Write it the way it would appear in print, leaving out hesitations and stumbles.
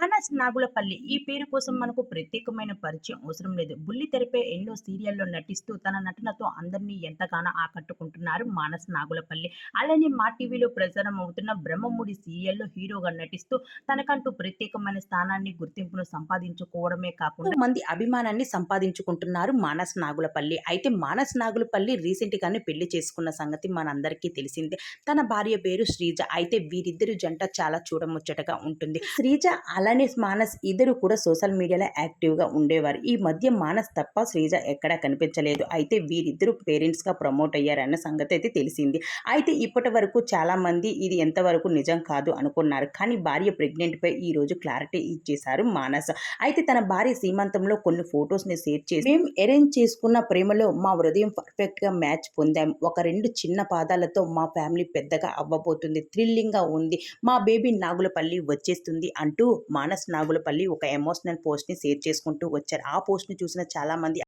మానస్ నాగులపల్లి ఈ పేరు కోసం మనకు ప్రత్యేకమైన పరిచయం అవసరం లేదు. బుల్లితెరపై ఎన్నో సీరియల్‌లో నటిస్తూ తన నటనతో అందరినీ ఎంతగానో ఆకట్టుకుంటున్నారు మానస్ నాగులపల్లి. అలానే మా టీవీలో ప్రసారం అవుతున్న 'బ్రహ్మముడి' సీరియల్‌లో హీరోగా నటిస్తూ తనకంటూ ప్రత్యేకమైన స్థానాన్ని, గుర్తింపును సంపాదించుకోవడమే కాకుండా మంది అభిమానాన్ని సంపాదించుకుంటున్నారు మానస్ నాగులపల్లి. అయితే మానస్ నాగులపల్లి రీసెంట్‌గానే పెళ్లి చేసుకున్న సంగతి మనందరికీ తెలిసిందే. తన భార్య పేరు శ్రీజ. అయితే వీరిద్దరి జంట చాలా చూడముచ్చటగా ఉంటుంది. శ్రీజ అలానే మానస్ ఇద్దరు కూడా సోషల్ మీడియాలో యాక్టివ్‌గా ఉండేవారు. ఈ మధ్య మానస్ తప్ప శ్రీజ ఎక్కడా కనిపించలేదు. అయితే వీరిద్దరూ పేరెంట్స్‌గా ప్రమోట్ అయ్యారన్న సంగతి అయితే తెలిసింది. అయితే ఇప్పటి వరకు చాలామంది ఇది ఎంతవరకు నిజం కాదు అనుకున్నారు. కానీ భార్య ప్రెగ్నెంట్‌పై ఈరోజు క్లారిటీ ఇచ్చేశారు మానస్. అయితే తన భార్య సీమంతంలో కొన్ని ఫోటోస్‌ని షేర్ చేసి మేము అరేంజ్ చేసుకున్న ప్రేమలో మా హృదయం పర్ఫెక్ట్‌గా మ్యాచ్ పొందాం. ఒక 2 చిన్న పాదాలతో మా ఫ్యామిలీ పెద్దగా అవ్వబోతుంది. థ్రిల్లింగ్‌గా ఉంది. మా బేబీ నాగులపల్లి వచ్చేస్తుంది అంటూ మానస్ నాగులపల్లి ఒక ఎమోషనల్ పోస్ట్‌ని షేర్ చేసుకుంటూ వచ్చారు. ఆ పోస్ట్‌ని చూసిన చాలామంది